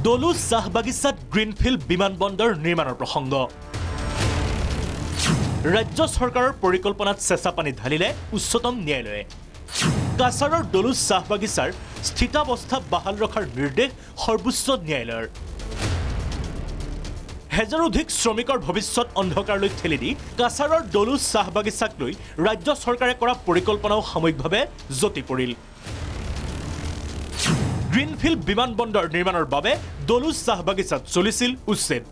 দলু চাহ বাগিচাত গ্ৰীণফিল্ড বিমানবন্দৰ নিৰ্মাণৰ প্ৰসংগ ৰাজ্য চৰকাৰৰ পৰিকল্পনাত চেঁচা পানী ঢালিলে উচ্চতম ন্যায়ালয়ে কাছাৰৰ দলু চাহ বাগিচাৰ স্থিতাৱস্থা বাহাল ৰখাৰ নিৰ্দেশ সৰ্বোচ্চ ন্যায়ালয়ৰ হেজাৰো অধিক শ্ৰমিকৰ ভৱিষ্যত অন্ধকাৰলৈ ঠেলি দি কাছাৰৰ দলু চাহ বাগিচাক লৈ ৰাজ্য চৰকাৰে কৰা পৰিকল্পনাও সাময়িকভাৱে জতি পৰিল গ্ৰীণফিল্ড বিমানবন্দৰ নিৰ্মাণৰ বাবে দলু চাহ বাগিচাত চলিছিল উচ্ছেদ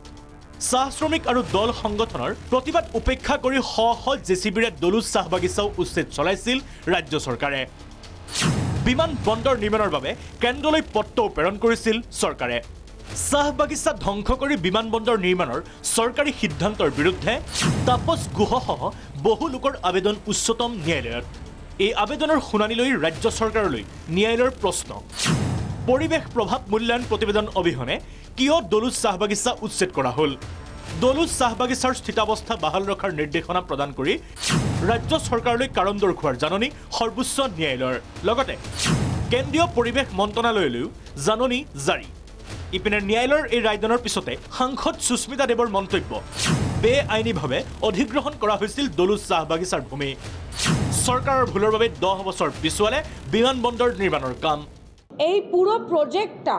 চাহ শ্ৰমিক আৰু দল সংগঠনৰ প্ৰতিবাদ উপেক্ষা কৰি শ শ জেচিবিৰে দলু চাহ বাগিচাও উচ্ছেদ চলাইছিল ৰাজ্য চৰকাৰে বিমানবন্দৰ নিৰ্মাণৰ বাবে কেন্দ্ৰলৈ পত্ৰ প্ৰেৰণ কৰিছিল চৰকাৰে চাহ বাগিচা ধ্বংস কৰি বিমানবন্দৰ নিৰ্মাণৰ চৰকাৰী সিদ্ধান্তৰ বিৰুদ্ধে তাপস গুহসহ বহু লোকৰ আবেদন উচ্চতম ন্যায়ালয়ত এই আবেদনৰ শুনানিলৈ ৰাজ্য চৰকাৰলৈ ন্যায়ালয়ৰ প্ৰশ্ন পৰিৱেশ প্ৰভাৱ মূল্যায়ন প্ৰতিবেদন অবিহনে কিয় দলু চাহ বাগিচা উচ্ছেদ কৰা হ'ল দলু চাহ বাগিচাৰ স্থিতাৱস্থা বাহাল ৰখাৰ নিৰ্দেশনা প্ৰদান কৰি ৰাজ্য চৰকাৰলৈ কাৰণ দৰ্শোৱাৰ জাননী সৰ্বোচ্চ ন্যায়ালয়ৰ লগতে কেন্দ্ৰীয় পৰিৱেশ মন্ত্ৰালয়লৈও জাননী জাৰি ইপিনে ন্যায়ালয়ৰ এই ৰায়দানৰ পিছতে সাংসদ সুস্মিতা দেৱৰ মন্তব্য বেআইনীভাৱে অধিগ্ৰহণ কৰা হৈছিল দলু চাহ বাগিচাৰ ভূমি চৰকাৰৰ ভুলৰ বাবে 10 বছৰ পিছুৱালে বিমানবন্দৰ নিৰ্মাণৰ কাম এই পুরো প্রজেক্টটা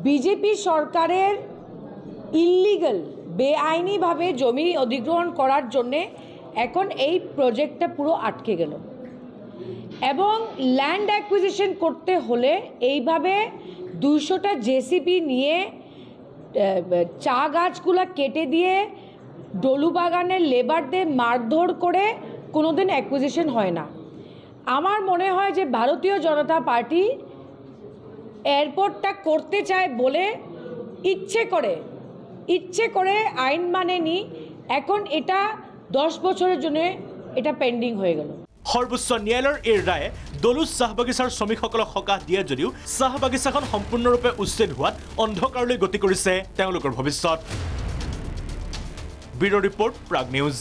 বিজেপি সরকারের ইলিগাল বেআইনিভাবে জমি অধিগ্রহণ করার জন্যে এখন এই প্রজেক্টটা পুরো আটকে গেল এবং ল্যান্ড অ্যাকুইজিশন করতে হলে এইভাবে 200টা জেসিবি নিয়ে চা গাছগুলো কেটে দিয়ে ডলু বাগানের লেবারদের মারধর করে কোনোদিন অ্যাকুইজিশন হয় না আমার মনে হয় যে ভারতীয় জনতা পার্টি এয়ারপোর্টটা করতে চায় বলে ইচ্ছে করে আইন মানেনি এখন এটা 10 বছরের জন্য এটা পেন্ডিং হয়ে গেল সৰ্বোচ্চ ন্যায়ালয়ৰ এই ৰায়ে দলু চাহ বাগিচাৰ শ্ৰমিকসকলক সকাহ দিয়ে যদিও চাহ বাগিচাখন সম্পূৰ্ণৰূপে উচ্ছেদ হোৱাত অন্ধকাৰলৈ গতি কৰিছে তেওঁলোকৰ ভৱিষ্যত ব্যুৰ' ৰিপৰ্ট প্ৰাগ নিউজ